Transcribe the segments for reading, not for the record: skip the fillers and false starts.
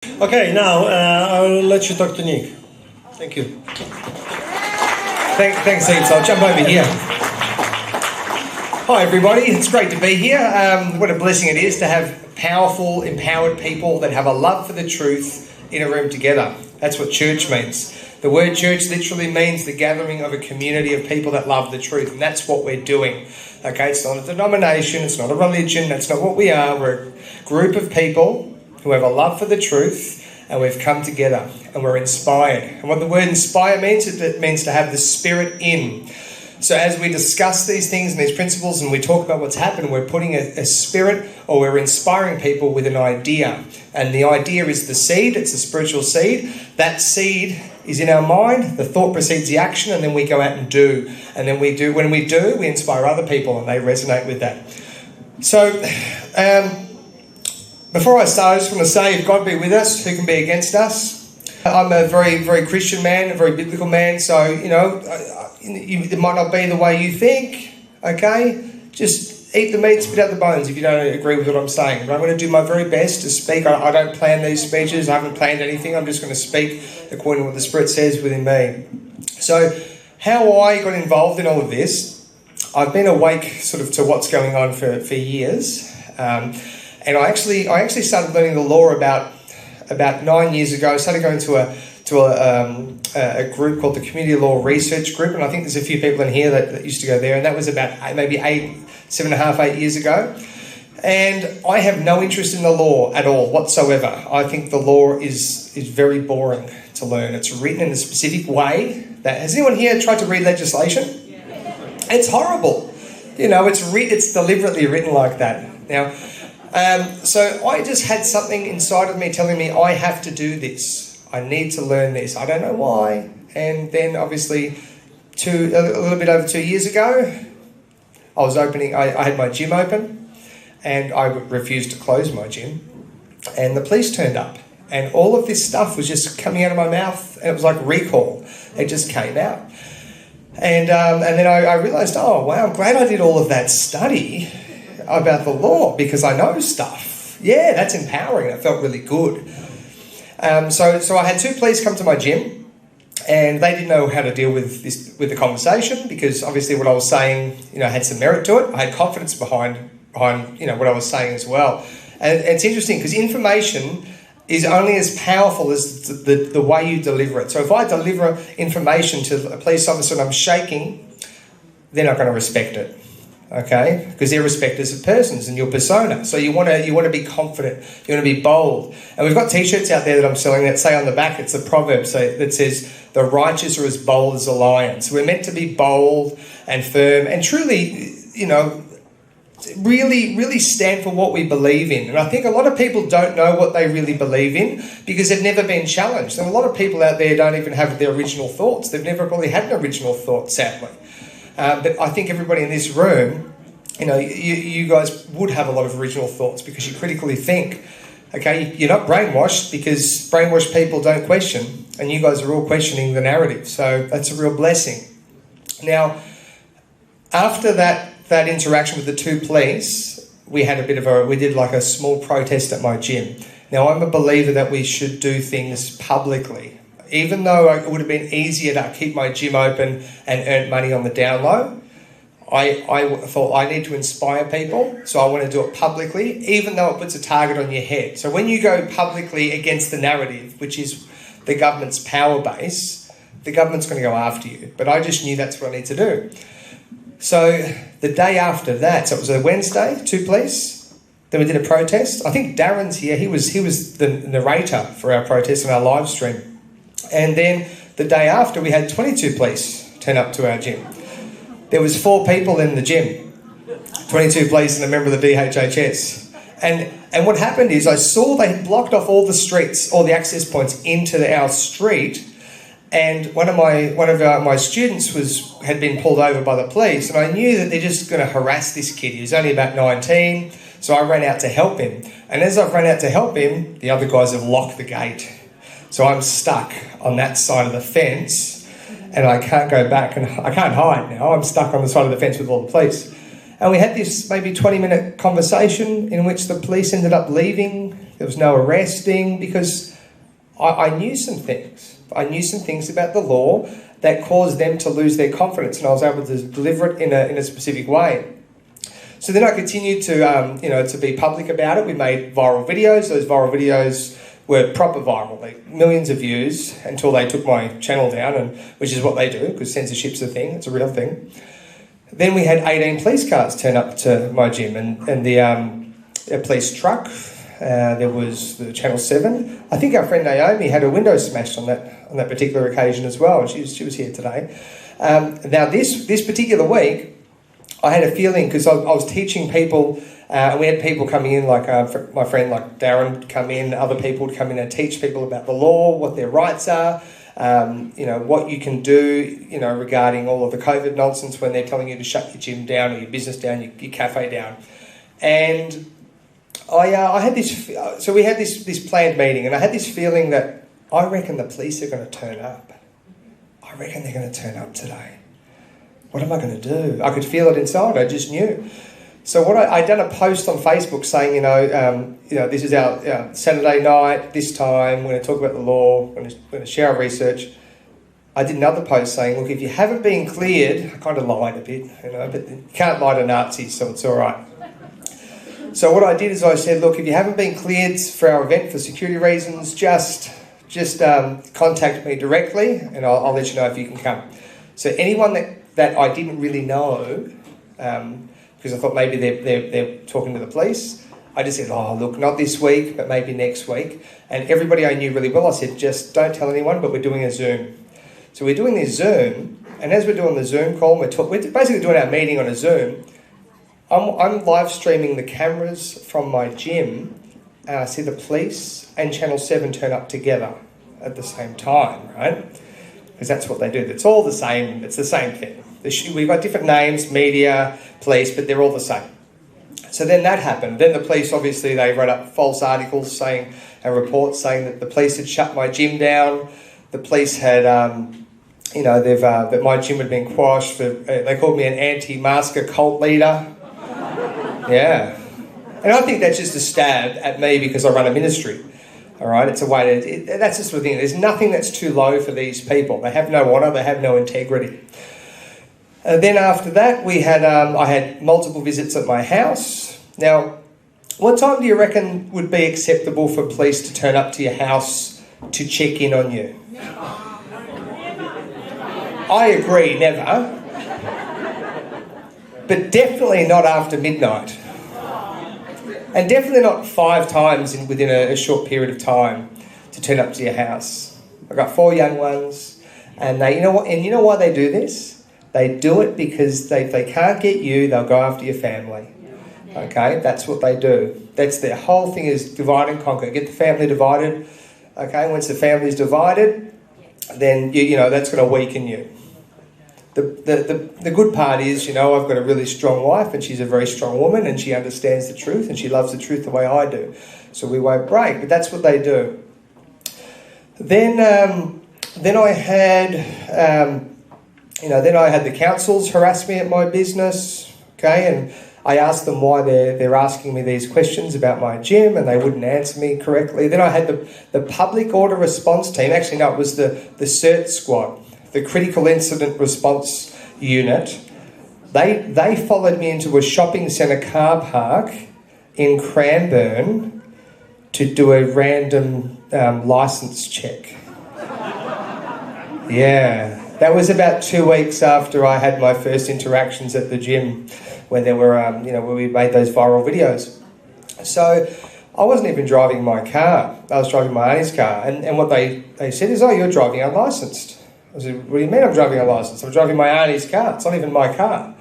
Okay, now I'll let you talk to Nick. Thank you. Thanks, Heaps. I'll jump over here. Hi, everybody. It's great to be here. What a blessing it is to have powerful, empowered people that have a love for the truth in a room together. That's what church means. The word church literally means the gathering of a community of people that love the truth, and that's what we're doing. Okay, it's not a denomination, it's not a religion, that's not what we are. We're a group of people who have a love for the truth, and we've come together and we're inspired. And what the word inspire means, it means to have the Spirit in. So as we discuss these things and these principles and we talk about what's happened, we're putting a spirit, or we're inspiring people with an idea. And the idea is the seed, it's a spiritual seed. That seed is in our mind, the thought precedes the action, and then we go out and do. And then when we do, we inspire other people and they resonate with that. So, before I start, I just want to say, if God be with us, who can be against us? I'm a very, very Christian man, a very biblical man, so, it might not be the way you think, okay? Just eat the meat, spit out the bones if you don't agree with what I'm saying. But I'm going to do my very best to speak. I don't plan these speeches. I haven't planned anything. I'm just going to speak according to what the Spirit says within me. So how I got involved in all of this, I've been awake sort of to what's going on for years. And I actually started learning the law about 9 years ago. I started going to a group called the Community Law Research Group, and I think there's a few people in here that used to go there, and that was about maybe 7.5 years ago. And I have no interest in the law at all whatsoever. I think the law is very boring to learn. It's written in a specific way. Has anyone here tried to read legislation? Yeah. It's horrible. It's deliberately written like that. Now, so I just had something inside of me telling me I have to do this. I need to learn this. I don't know why. And then obviously a little bit over 2 years ago, I had my gym open and I refused to close my gym. And the police turned up and all of this stuff was just coming out of my mouth, and it was like recall. It just came out. And then I realised, oh wow, I'm glad I did all of that study about the law because I know stuff. Yeah, that's empowering. It felt really good. So I had two police come to my gym, and they didn't know how to deal with the conversation because obviously what I was saying, had some merit to it. I had confidence behind what I was saying as well. And it's interesting because information is only as powerful as the way you deliver it. So if I deliver information to a police officer and I'm shaking, they're not going to respect it. Okay, because they're respecters of persons and your persona. So you want to be confident, you want to be bold. And we've got t-shirts out there that I'm selling that say on the back, it's a proverb that says, the righteous are as bold as a lion. So we're meant to be bold and firm and truly, really, really stand for what we believe in. And I think a lot of people don't know what they really believe in because they've never been challenged. And a lot of people out there don't even have their original thoughts. They've never really had an original thought, sadly. But I think everybody in this room, you guys would have a lot of original thoughts because you critically think. Okay, you're not brainwashed because brainwashed people don't question, and you guys are all questioning the narrative. So that's a real blessing. Now, after that interaction with the two police, we did like a small protest at my gym. Now, I'm a believer that we should do things publicly. Even though it would have been easier to keep my gym open and earn money on the down low, I thought I need to inspire people, so I want to do it publicly, even though it puts a target on your head. So when you go publicly against the narrative, which is the government's power base, the government's going to go after you. But I just knew that's what I need to do. So the day after that, so it was a Wednesday, two police, then we did a protest. I think Darren's here. He was the narrator for our protest on our live stream. And then the day after, we had 22 police turn up to our gym. There was 4 people in the gym, 22 police and a member of the DHHS. And what happened is I saw they had blocked off all the streets, all the access points into our street. And one of my students had been pulled over by the police, and I knew that they're just going to harass this kid. He was only about 19, so I ran out to help him. And as I ran out to help him, the other guys have locked the gate. So I'm stuck on that side of the fence and I can't go back and I can't hide now. I'm stuck on the side of the fence with all the police. And we had this maybe 20-minute conversation in which the police ended up leaving. There was no arresting because I knew some things. I knew some things about the law that caused them to lose their confidence, and I was able to deliver it in a specific way. So then I continued to, to be public about it. We made viral videos. Those viral videos were proper viral, like millions of views, until they took my channel down, and which is what they do, because censorship's a thing, it's a real thing. Then we had 18 police cars turn up to my gym, and the police truck. There was the Channel 7. I think our friend Naomi had her window smashed on that particular occasion as well, and she was here today. Now this particular week, I had a feeling, because I was teaching people, and we had people coming in, like my friend like Darren would come in, other people would come in and teach people about the law, what their rights are, what you can do, regarding all of the COVID nonsense when they're telling you to shut your gym down or your business down, your cafe down. And I had this, so we had this planned meeting, and I had this feeling that I reckon the police are going to turn up. I reckon they're going to turn up today. What am I going to do? I could feel it inside. I just knew. So I'd done a post on Facebook saying, this is our Saturday night, this time, we're going to talk about the law, we're going to share our research. I did another post saying, look, if you haven't been cleared, I kind of lied a bit, but you can't lie to Nazis, so it's all right. So what I did is I said, look, if you haven't been cleared for our event for security reasons, just contact me directly, and I'll let you know if you can come. So anyone that I didn't really know, because I thought maybe they're talking to the police, I just said, oh, look, not this week, but maybe next week. And everybody I knew really well, I said, just don't tell anyone, but we're doing a Zoom. So we're doing this Zoom, and as we're doing the Zoom call, we're basically doing our meeting on a Zoom. I'm live streaming the cameras from my gym, and I see the police and Channel 7 turn up together at the same time, right? Because that's what they do. It's all the same. It's the same thing. We've got different names, media, police, but they're all the same. So then that happened. Then the police, obviously, they wrote up false articles and reports saying that the police had shut my gym down. The police had, that my gym had been quashed. They called me an anti-masker cult leader. Yeah. And I think that's just a stab at me because I run a ministry. All right, it's a way to... that's the sort of thing. There's nothing that's too low for these people. They have no honour. They have no integrity. Then after that, I had multiple visits at my house. Now, what time do you reckon would be acceptable for police to turn up to your house to check in on you? I agree, never. But definitely not after midnight. And definitely not 5 times within a short period of time to turn up to your house. I've got 4 young ones, and you know why they do this? They do it because if they can't get you, they'll go after your family. Okay, that's what they do. That's their whole thing, is divide and conquer. Get the family divided. Okay, once the family's divided, then that's going to weaken you. The good part is, I've got a really strong wife, and she's a very strong woman, and she understands the truth, and she loves the truth the way I do. So we won't break, but that's what they do. Then I had, the councils harass me at my business, okay, and I asked them why they're asking me these questions about my gym, and they wouldn't answer me correctly. Then I had the public order response team. Actually, no, it was the CERT squad, the Critical Incident Response Unit. They followed me into a shopping centre car park in Cranbourne to do a random licence check. Yeah, that was about 2 weeks after I had my first interactions at the gym, when there were, where we made those viral videos. So I wasn't even driving my car. I was driving my auntie's car, and what they said is, "Oh, you're driving unlicensed." I said, "What do you mean I'm driving unlicensed? I'm driving my auntie's car. It's not even my car."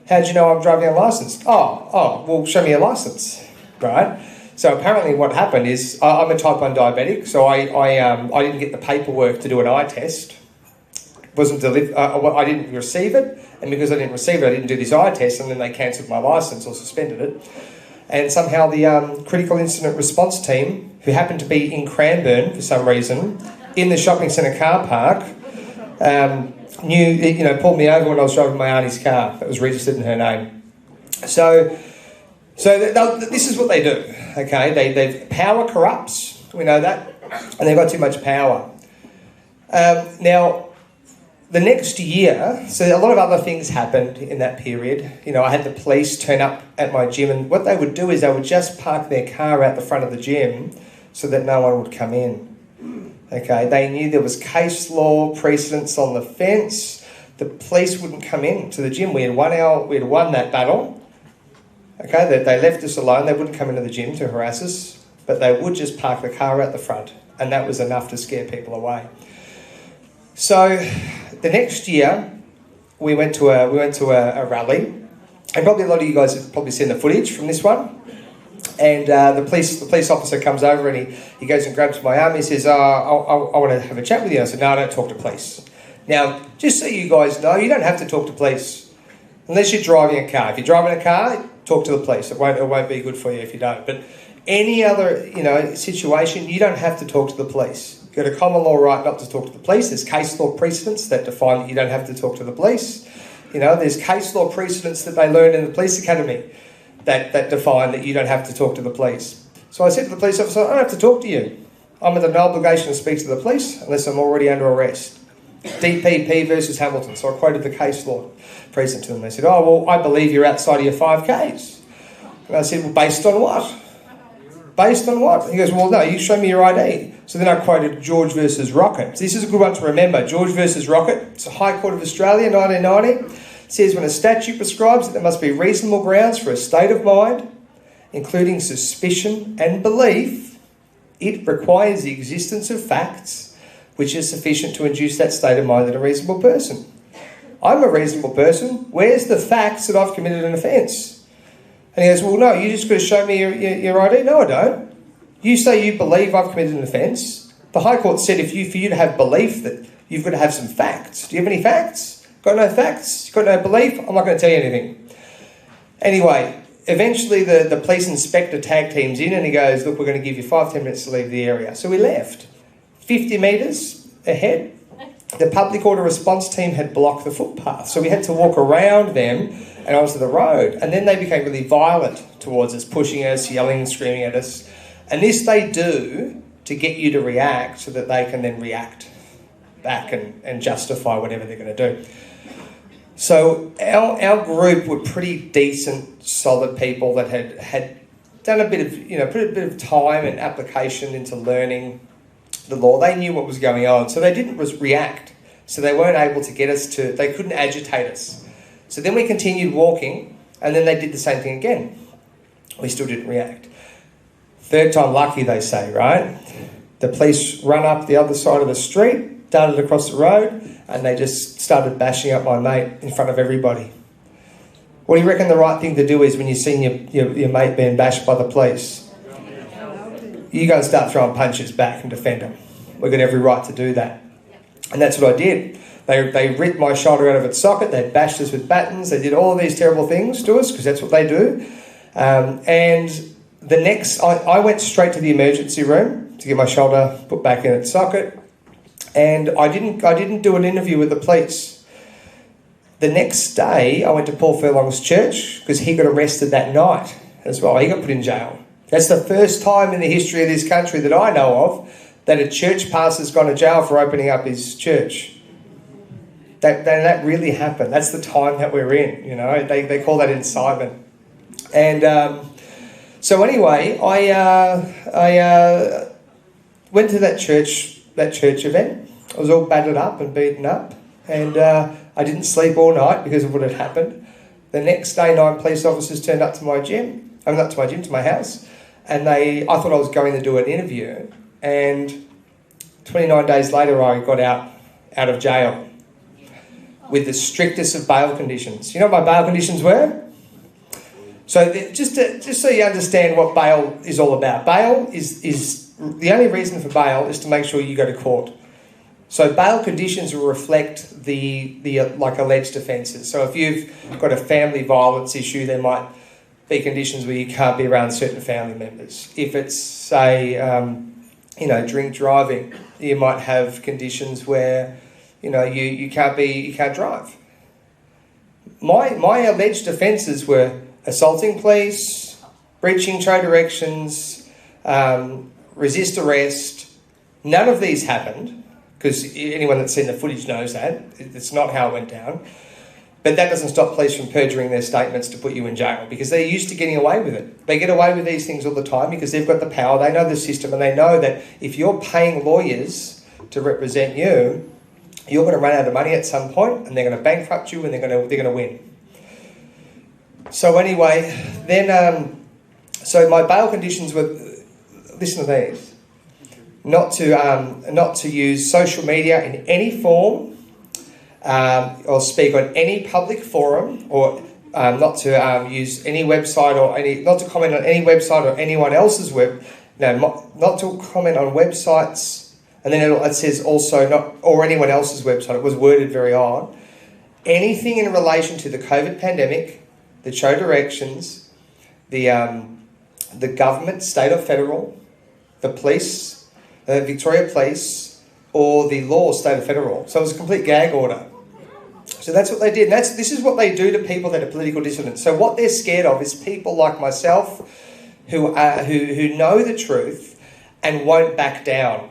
"How'd you know I'm driving unlicensed?" Oh, well, show me your license, right? So apparently what happened is, I'm a type 1 diabetic, so I didn't get the paperwork to do an eye test. Wasn't delivered. I didn't receive it, and because I didn't receive it, I didn't do this eye test, and then they cancelled my licence or suspended it. And somehow the Critical Incident Response team, who happened to be in Cranbourne for some reason, in the shopping centre car park, pulled me over when I was driving my auntie's car that was registered in her name. So this is what they do. Okay, power corrupts. We know that. and they've got too much power. Now, the next year, so a lot of other things happened in that period. You know, I had the police turn up at my gym, and what they would do is they would just park their car out the front of the gym so that no one would come in. Okay, they knew there was case law precedents on the fence. The police wouldn't come in to the gym. We had won that battle. Okay, they left us alone. They wouldn't come into the gym to harass us, but they would just park the car out the front, and that was enough to scare people away. So the next year, we went to a rally, and probably a lot of you guys have probably seen the footage from this one. And the police officer comes over and he goes and grabs my arm. He says, I want to have a chat with you. I said, no, I don't talk to police. Now, just so you guys know, you don't have to talk to police unless you're driving a car. If you're driving a car, talk to the police. It won't be good for you if you don't. But any other situation, you don't have to talk to the police. You've got a common law right not to talk to the police. There's case law precedents that define that you don't have to talk to the police. There's case law precedents that they learn in the police academy that define that you don't have to talk to the police. So I said to the police officer, I don't have to talk to you. I'm under no obligation to speak to the police unless I'm already under arrest. DPP versus Hamilton. So I quoted the case law precedent to them. They said, oh, well, I believe you're outside of your 5Ks. And I said, well, based on what? Based on what? He goes, well, no, you show me your ID. So then I quoted George versus Rocket. So this is a good one to remember. George versus Rocket. It's a High Court of Australia, 1990. It says when a statute prescribes that there must be reasonable grounds for a state of mind, including suspicion and belief, it requires the existence of facts which is sufficient to induce that state of mind in a reasonable person. I'm a reasonable person. Where's the facts that I've committed an offence? And he goes, well, no, you just got to show me your ID. No, I don't. You say you believe I've committed an offence. The High Court said for you to have belief that you've got to have some facts. Do you have any facts? Got no facts? Got no belief? I'm not going to tell you anything. Anyway, eventually the police inspector tag teams in and he goes, look, we're going to give you 5-10 minutes to leave the area. So we left. 50 metres ahead, the public order response team had blocked the footpath. So we had to walk around them and onto the road. And then they became really violent towards us, pushing us, yelling and screaming at us. And this they do to get you to react so that they can then react back and justify whatever they're going to do. So our group were pretty decent, solid people that had done a bit of, put a bit of time and application into learning the law. They knew what was going on. So they didn't react. So they weren't able to get us they couldn't agitate us. So then we continued walking and then they did the same thing again. We still didn't react. Third time lucky, they say, right? The police run up the other side of the street, darted across the road, and they just started bashing up my mate in front of everybody. What do you reckon the right thing to do is when you've seen your mate being bashed by the police? You go and start throwing punches back and defend them. We've got every right to do that. And that's what I did. They ripped my shoulder out of its socket, they bashed us with batons, they did all of these terrible things to us, because that's what they do. And the next, I went straight to the emergency room to get my shoulder put back in its socket. And I didn't do an interview with the police. The next day, I went to Paul Furlong's church because he got arrested that night as well. He got put in jail. That's the first time in the history of this country that I know of that a church pastor's gone to jail for opening up his church. That really happened. That's the time that we're in. They call that incitement. And so anyway, I went to that church event. I was all battered up and beaten up, and I didn't sleep all night because of what had happened. The next day, 9 police officers turned up to my gym. Not to my gym, to my house, and I thought I was going to do an interview. And 29 days later, I got out of jail with the strictest of bail conditions. You know what my bail conditions were? So just so you understand what bail is all about. Bail is the only reason for bail is to make sure you go to court. So bail conditions will reflect the alleged offences. So if you've got a family violence issue, there might be conditions where you can't be around certain family members. If it's, say, drink driving, you might have conditions where, you can't drive. My alleged offences were assaulting police, breaching trade directions, resist arrest, None of these happened, because anyone that's seen the footage knows that. It's not how it went down. But that doesn't stop police from perjuring their statements to put you in jail, because they're used to getting away with it. They get away with these things all the time because they've got the power, they know the system, and they know that if you're paying lawyers to represent you, you're going to run out of money at some point, and they're going to bankrupt you, and they're going to win. So anyway, then so my bail conditions were, listen to these, not to use social media in any form, or speak on any public forum, or not to use any website not to comment on any website or anyone else's not to comment on websites, and then it says also not, or anyone else's website. It was worded very odd. Anything in relation to the COVID pandemic, the show directions, the government, state or federal, the police, the Victoria Police, or the law, state or federal. So it was a complete gag order. So that's what they did. And this is what they do to people that are political dissidents. So what they're scared of is people like myself who know the truth and won't back down.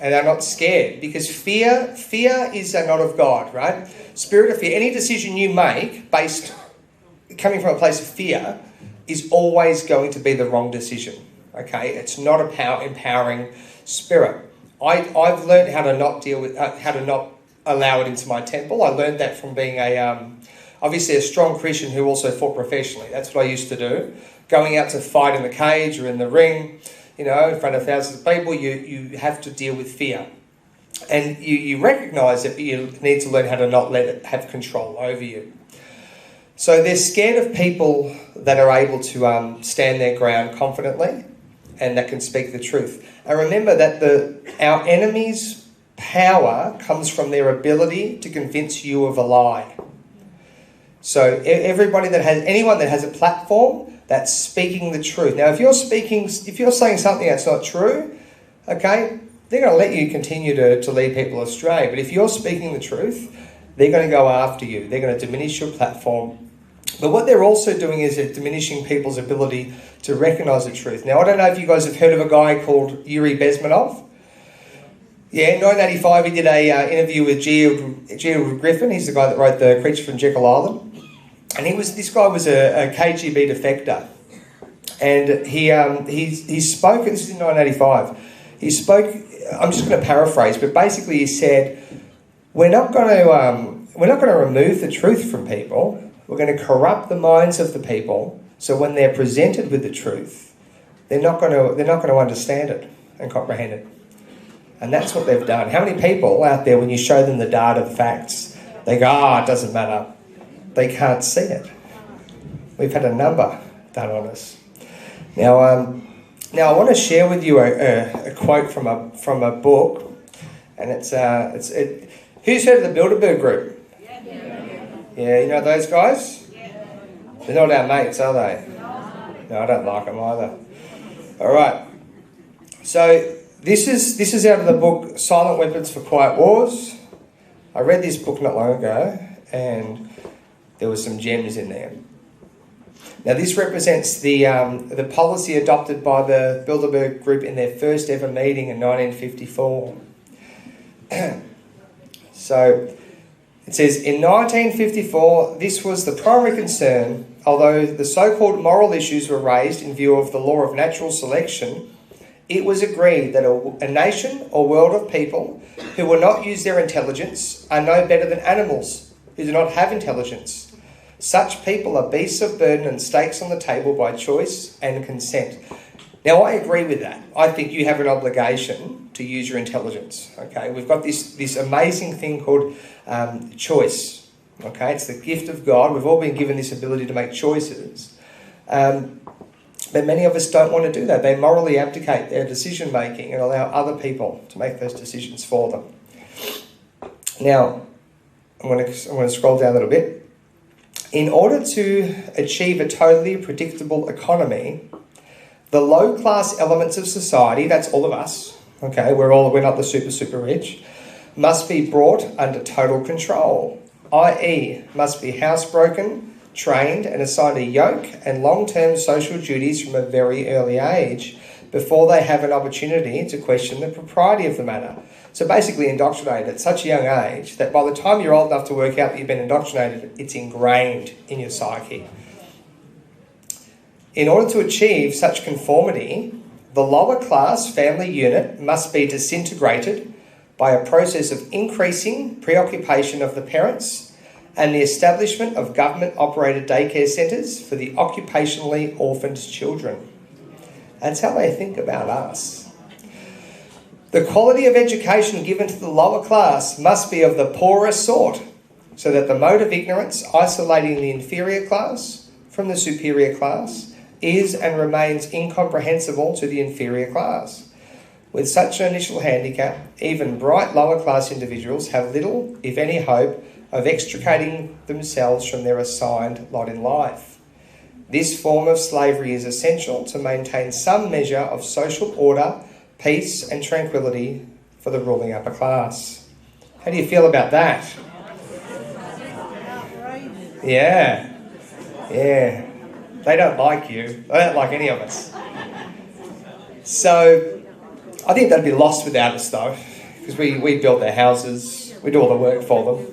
And are not scared, because fear is not of God, right? Spirit of fear. Any decision you make coming from a place of fear is always going to be the wrong decision. Okay, it's not a empowering spirit. I've learned how to not deal with how to not allow it into my temple. I learned that from being obviously a strong Christian who also fought professionally. That's what I used to do. Going out to fight in the cage or in the ring, in front of thousands of people, you have to deal with fear. And you recognise it, but you need to learn how to not let it have control over you. So they're scared of people that are able to stand their ground confidently and that can speak the truth. And remember that our enemy's power comes from their ability to convince you of a lie. So anyone that has a platform that's speaking the truth. Now, if you're saying something that's not true, okay, they're going to let you continue to lead people astray. But if you're speaking the truth, they're going to go after you. They're going to diminish your platform. But what they're also doing is they're diminishing people's ability to recognise the truth. Now, I don't know if you guys have heard of a guy called Yuri Bezmenov. Yeah, in 1985 he did an interview with G. Edward Griffin. He's the guy that wrote The Creature from Jekyll Island. And this guy was a KGB defector. And he spoke, this is in 1985, he spoke, I'm just going to paraphrase, but basically he said, we're not going to remove the truth from people. We're going to corrupt the minds of the people, so when they're presented with the truth, they're not going to understand it and comprehend it. And that's what they've done. How many people out there, when you show them the data, the facts, they go, it doesn't matter. They can't see it. We've had a number done on us. Now I want to share with you a quote from a book, and it's who's heard of the Bilderberg Group? Yeah, you know those guys? They're not our mates, are they? No, I don't like them either. All right. So this is out of the book Silent Weapons for Quiet Wars. I read this book not long ago, and there were some gems in there. Now this represents the policy adopted by the Bilderberg Group in their first ever meeting in 1954. So it says, in 1954, this was the primary concern, although the so-called moral issues were raised in view of the law of natural selection. It was agreed that a nation or world of people who will not use their intelligence are no better than animals who do not have intelligence. Such people are beasts of burden and stakes on the table by choice and consent. Now, I agree with that. I think you have an obligation to use your intelligence. Okay, we've got this amazing thing called choice. Okay, it's the gift of God. We've all been given this ability to make choices. But many of us don't want to do that. They morally abdicate their decision making and allow other people to make those decisions for them. Now, I'm going to scroll down a little bit. In order to achieve a totally predictable economy, the low-class elements of society, that's all of us, okay, we're not the super rich, must be brought under total control, i.e. must be housebroken, trained and assigned a yoke and long-term social duties from a very early age, before they have an opportunity to question the propriety of the matter. So basically indoctrinated at such a young age that by the time you're old enough to work out that you've been indoctrinated, it's ingrained in your psyche. In order to achieve such conformity, the lower class family unit must be disintegrated by a process of increasing preoccupation of the parents and the establishment of government-operated daycare centres for the occupationally orphaned children. That's how they think about us. The quality of education given to the lower class must be of the poorest sort, so that the mode of ignorance isolating the inferior class from the superior class is and remains incomprehensible to the inferior class. With such an initial handicap, even bright lower class individuals have little, if any, hope of extricating themselves from their assigned lot in life. This form of slavery is essential to maintain some measure of social order, peace and tranquility for the ruling upper class. How do you feel about that? Yeah. They don't like you. They don't like any of us. So I think they'd be lost without us though, because we build their houses, we do all the work for them.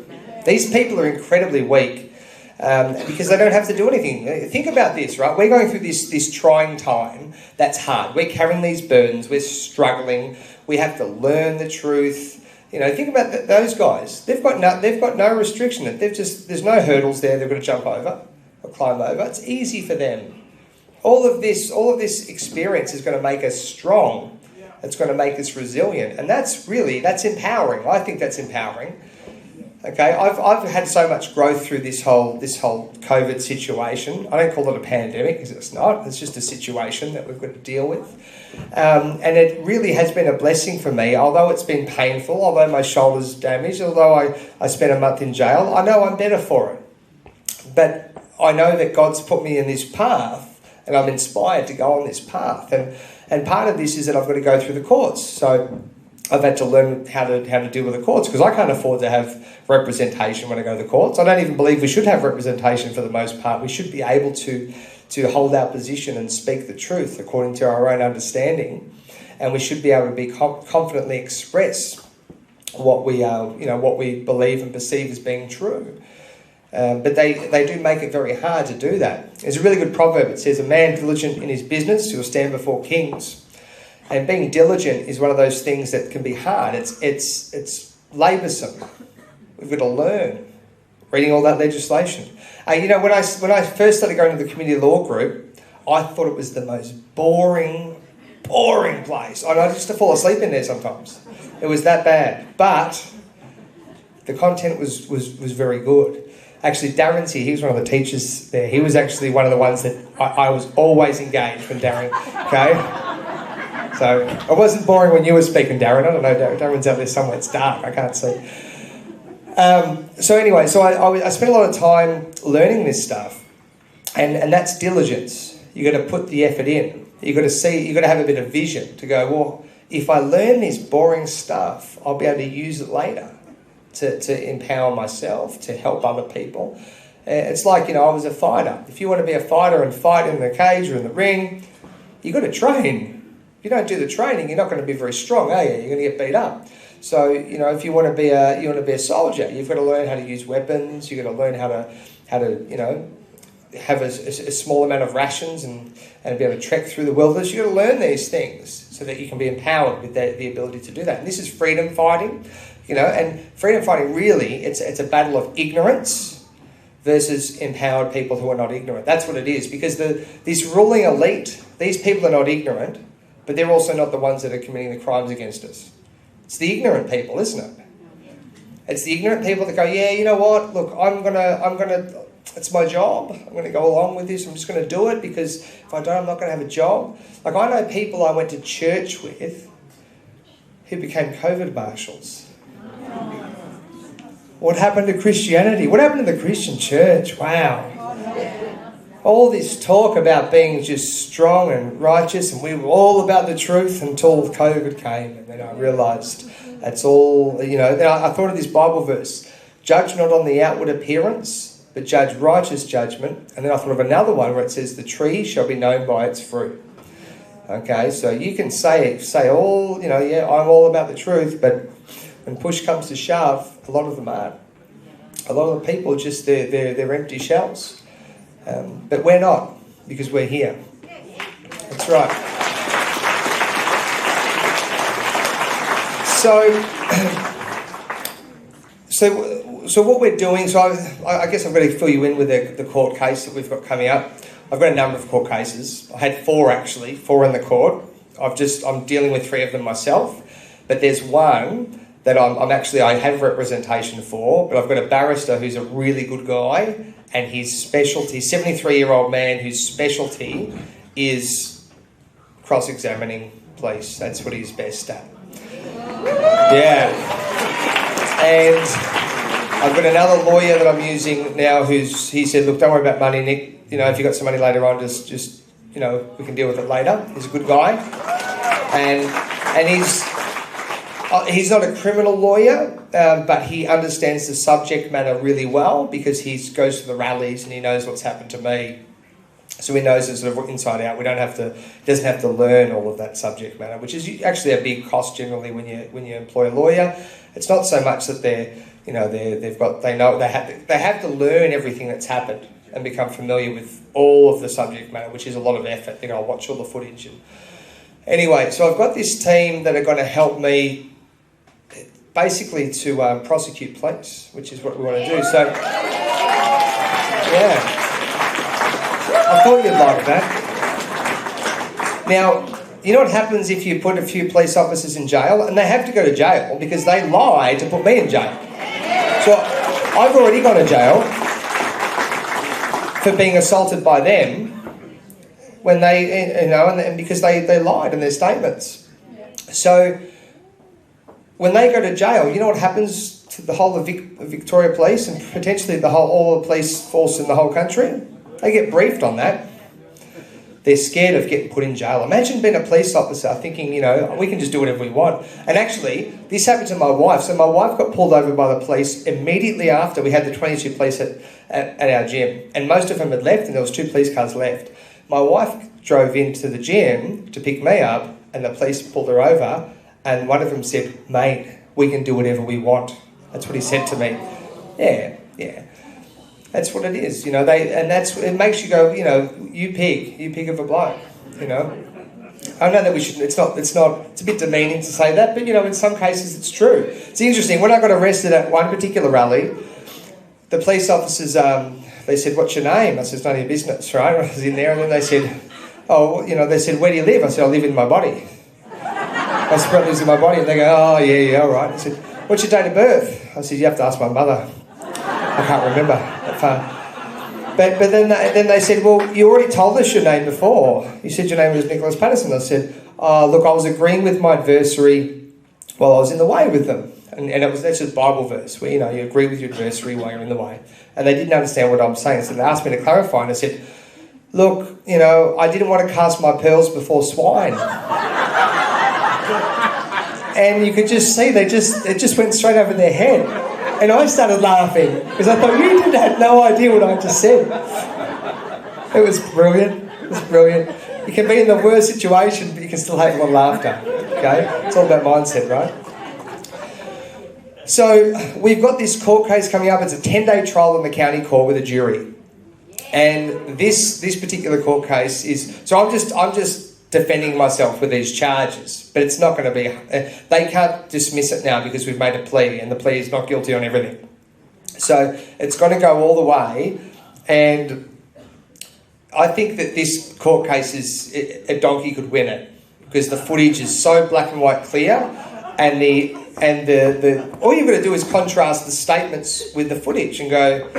These people are incredibly weak because they don't have to do anything. Think about this, right? We're going through this trying time that's hard. We're carrying these burdens, we're struggling, we have to learn the truth. Think about those guys. They've got no restriction. There's no hurdles there they've got to jump over or climb over. It's easy for them. All of this experience is going to make us strong. It's going to make us resilient, and that's empowering. I think that's empowering. Okay, I've had so much growth through this whole COVID situation. I don't call it a pandemic because it's not. It's just a situation that we've got to deal with, and it really has been a blessing for me. Although it's been painful, although my shoulder's damaged, although I spent a month in jail, I know I'm better for it. But I know that God's put me in this path, and I'm inspired to go on this path. And part of this is that I've got to go through the courts. So I've had to learn how to deal with the courts because I can't afford to have representation when I go to the courts. I don't even believe we should have representation for the most part. We should be able to hold our position and speak the truth according to our own understanding, and we should be able to be confidently express what we believe and perceive as being true. But they do make it very hard to do that. There's a really good proverb. It says, "A man diligent in his business will stand before kings." And being diligent is one of those things that can be hard. It's laboursome. We've got to learn. Reading all that legislation. When I first started going to the community law group, I thought it was the most boring place. I used to fall asleep in there sometimes. It was that bad. But the content was very good. Actually, Darren's here. He was one of the teachers there. He was actually one of the ones that I was always engaged when Darren, okay? So it wasn't boring when you were speaking, Darren. I don't know, Darren's out there somewhere. It's dark. I can't see. So I spent a lot of time learning this stuff. And that's diligence. You've got to put the effort in. You've got to have a bit of vision to go, well, if I learn this boring stuff, I'll be able to use it later. To empower myself, to help other people. It's like, I was a fighter. If you want to be a fighter and fight in the cage or in the ring, you've got to train. If you don't do the training, you're not going to be very strong, are you? You're going to get beat up. So, if you want to be a soldier, you've got to learn how to use weapons. You've got to learn how to have a small amount of rations and be able to trek through the wilderness. You've got to learn these things so that you can be empowered with the ability to do that. And this is freedom fighting. And freedom fighting really, it's a battle of ignorance versus empowered people who are not ignorant. That's what it is, because this ruling elite, these people are not ignorant, but they're also not the ones that are committing the crimes against us. It's the ignorant people, isn't it? It's the ignorant people that go, yeah, you know what? Look, I'm gonna. It's my job. I'm going to go along with this. I'm just going to do it because if I don't, I'm not going to have a job. Like I know people I went to church with who became COVID marshals. What happened to Christianity? What happened to the Christian church? Wow. All this talk about being just strong and righteous, and we were all about the truth until COVID came, and then I realised that's all, Then I thought of this Bible verse, judge not on the outward appearance, but judge righteous judgment. And then I thought of another one where it says, the tree shall be known by its fruit. Okay, so you can say all, yeah, I'm all about the truth, but when push comes to shove, a lot of them aren't. A lot of the people just, they're empty shells. But we're not, because we're here. That's right. So what we're doing, so I guess I'm going to fill you in with the court case that we've got coming up. I've got a number of court cases. I had 4 in the court. I'm dealing with 3 of them myself, but there's one that I have representation for, but I've got a barrister who's a really good guy, and his specialty, 73-year-old man whose specialty is cross-examining police. That's what he's best at. Yeah. And I've got another lawyer that I'm using now he said, look, don't worry about money, Nick. If you've got some money later on, just we can deal with it later. He's a good guy. And he's not a criminal lawyer, but he understands the subject matter really well because he goes to the rallies and he knows what's happened to me. So he knows it sort of inside out. He doesn't have to learn all of that subject matter, which is actually a big cost generally when you employ a lawyer. It's not so much that they have to learn everything that's happened and become familiar with all of the subject matter, which is a lot of effort. They're going to watch all the footage. Anyway, so I've got this team that are going to help me basically to prosecute police, which is what we want to do. So, yeah, I thought you'd like that. Now, you know what happens if you put a few police officers in jail, and they have to go to jail because they lied to put me in jail. So I've already gone to jail for being assaulted by them when they, and because they lied in their statements. So when they go to jail, you know what happens to the whole of Victoria Police and potentially all the police force in the whole country? They get briefed on that. They're scared of getting put in jail. Imagine being a police officer thinking, we can just do whatever we want. And actually, this happened to my wife. So my wife got pulled over by the police immediately after we had the 22 police at our gym. And most of them had left and there was 2 police cars left. My wife drove into the gym to pick me up and the police pulled her over and one of them said, mate, we can do whatever we want. That's what he said to me. Yeah. That's what it is, it makes you go, you pick of a bloke, I know that we shouldn't, it's a bit demeaning to say that, but in some cases it's true. It's interesting, when I got arrested at one particular rally, the police officers, they said, what's your name? I said, it's none of your business, right? I was in there and then they said, they said, where do you live? I said, I live in my body. I said, lives in my body. And they go, oh, yeah, all right. I said, what's your date of birth? I said, you have to ask my mother. I can't remember that far. But then they said, well, you already told us your name before. You said your name was Nicholas Patterson. I said, look, I was agreeing with my adversary while I was in the way with them. And that's just Bible verse where, you agree with your adversary while you're in the way. And they didn't understand what I'm saying. So they asked me to clarify and I said, look, I didn't want to cast my pearls before swine. And you could just see it just went straight over their head. And I started laughing because I thought, you had no idea what I just said. It was brilliant. You can be in the worst situation, but you can still have one laughter. Okay? It's all about mindset, right? So we've got this court case coming up. It's a 10-day trial in the county court with a jury. And this particular court case is... So I'm just defending myself with these charges, but it's not going to be... they can't dismiss it now because we've made a plea and the plea is not guilty on everything. So it's going to go all the way, and I think that this court case is... a donkey could win it because the footage is so black and white clear, and the all you've got to do is contrast the statements with the footage and go,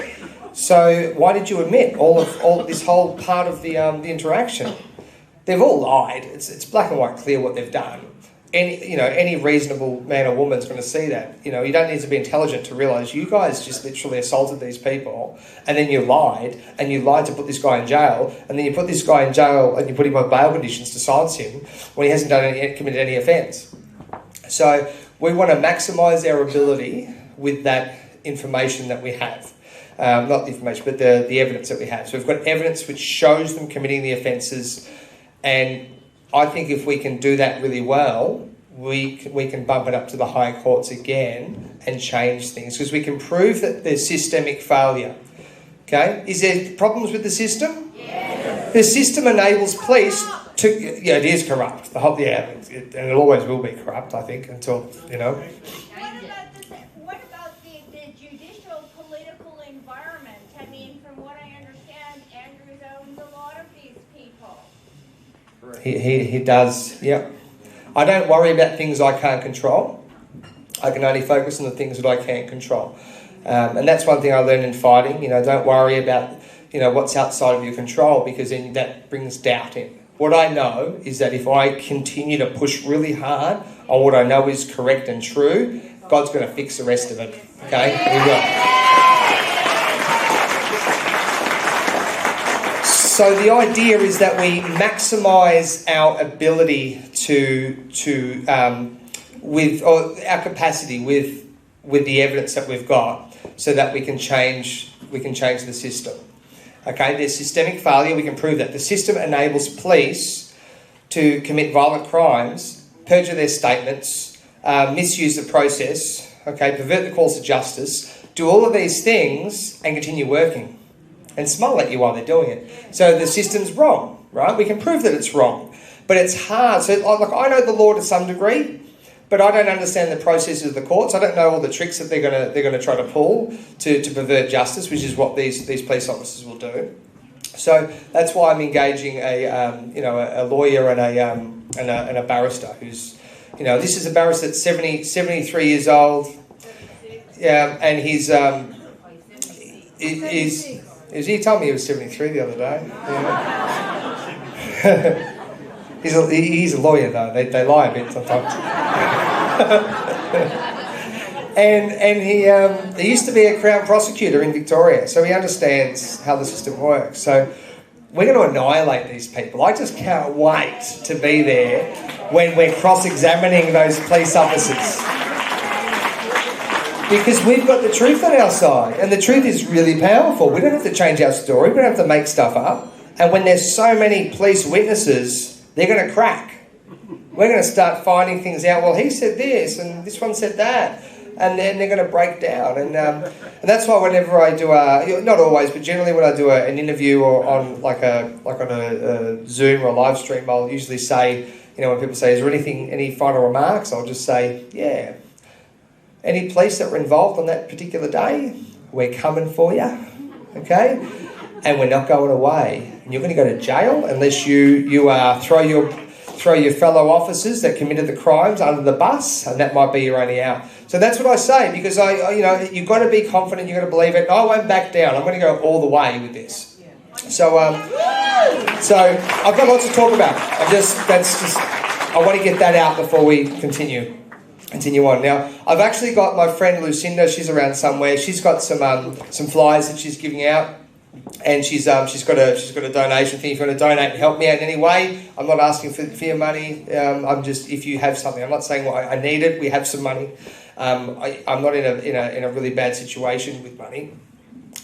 so why did you admit all this whole part of the interaction? They've all lied. It's black and white clear what they've done. Any reasonable man or woman is going to see that. You don't need to be intelligent to realise you guys just literally assaulted these people and then you lied to put this guy in jail, and then you put this guy in jail and you put him on bail conditions to silence him when he hasn't committed any offence. So we want to maximise our ability with that information that we have. Not the information, but the evidence that we have. So we've got evidence which shows them committing the offences, and I think if we can do that really well, we can bump it up to the higher courts again and change things, because we can prove that there's systemic failure. Okay? Is there problems with the system? Yes. The system enables police to... Yeah, it is corrupt. And it always will be corrupt, I think, until, you know... What about the judicial political environment? I mean, from what I understand, Andrews owns a lot of these people. He does, yeah. I don't worry about things I can't control. I can only focus on the things that I can control. And that's one thing I learned in fighting. You know, don't worry about, you know, what's outside of your control, because then that brings doubt in. What I know is that if I continue to push really hard on what I know is correct and true, God's going to fix the rest of it. Okay? He will. So the idea is that we maximise our ability with our capacity with the evidence that we've got, so that we can change the system. Okay, there's systemic failure. We can prove that the system enables police to commit violent crimes, perjure their statements, misuse the process. Okay, pervert the course of justice, do all of these things and continue working, and smile at you while they're doing it. So the system's wrong, right? We can prove that it's wrong, but it's hard. So, like, I know the law to some degree, but I don't understand the processes of the courts. I don't know all the tricks that they're going to try to pull to pervert justice, which is what these police officers will do. So that's why I'm engaging a lawyer and a barrister who's, you know, this is a barrister that's 73 years old. Yeah, and he told me he was 73 the other day. Yeah. He's a lawyer though. They lie a bit sometimes. and he used to be a Crown prosecutor in Victoria, so he understands how the system works. So we're going to annihilate these people. I just can't wait to be there when we're cross-examining those police officers, because we've got the truth on our side, and the truth is really powerful. We don't have to change our story. We don't have to make stuff up. And when there's so many police witnesses, they're going to crack. We're going to start finding things out. Well, he said this, and this one said that, and then they're going to break down. And that's why whenever I do not always, but generally when I do an interview or on a Zoom or a live stream, I'll usually say, you know, when people say, "Is there any final remarks?" I'll just say, "Yeah. Any police that were involved on that particular day, we're coming for you, okay? And we're not going away. And you're going to go to jail unless you throw your fellow officers that committed the crimes under the bus, and that might be your only out." So that's what I say, because you've got to be confident, you've got to believe it. And I won't back down. I'm going to go all the way with this. So I've got lots to talk about. I want to get that out before we continue on. Now, I've actually got my friend Lucinda. She's around somewhere. She's got some flyers that she's giving out, and she's got a donation thing. If you want to donate and help me out in any way, I'm not asking for your money. I'm just, if you have something. I'm not saying I need it. We have some money. I'm not in a really bad situation with money,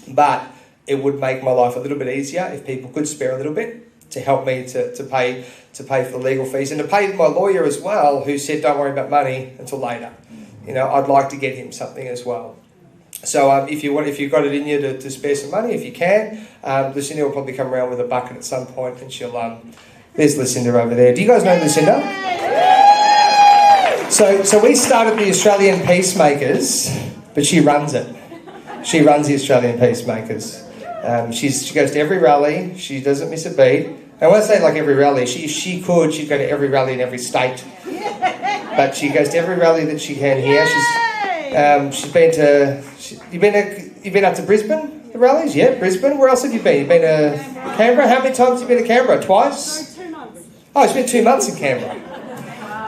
but it would make my life a little bit easier if people could spare a little bit to help me to pay for the legal fees, and to pay my lawyer as well, who said don't worry about money until later. You know, I'd like to get him something as well. So if you've got it in you to spare some money, if you can, Lucinda will probably come around with a bucket at some point, and she'll there's Lucinda over there. Do you guys know Lucinda? So we started the Australian Peacemakers, but she runs it. She runs the Australian Peacemakers. She goes to every rally. She doesn't miss a beat. And when I say like every rally, if she could, she'd go to every rally in every state. But she goes to every rally that she can here. She's been to. You've been up to Brisbane? The rallies? Yeah, Brisbane. Where else have you been? You've been to Canberra. How many times have you been to Canberra? Twice. 2 months. Oh, it's been 2 months in Canberra.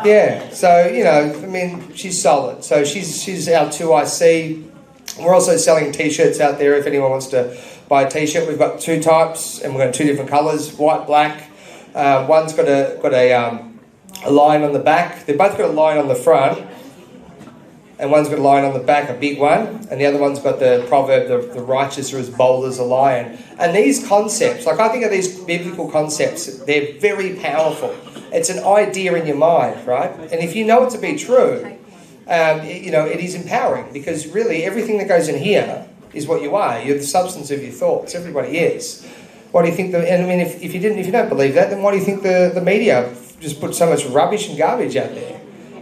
Yeah. So I mean, she's solid. So she's our 2IC. We're also selling T-shirts out there if anyone wants to buy a T-shirt. We've got 2 types, and we've got 2 different colours: white, black. One's got a line on the back. They've both got a line on the front, and one's got a lion on the back, a big one, and the other one's got the proverb, the righteous are as bold as a lion. And these concepts, like I think of these biblical concepts, they're very powerful. It's an idea in your mind, right? And if you know it to be true, it is empowering, because really everything that goes in here is what you are. You're the substance of your thoughts. Everybody is. Why do you think if you don't believe that, then why do you think the media just put so much rubbish and garbage out there?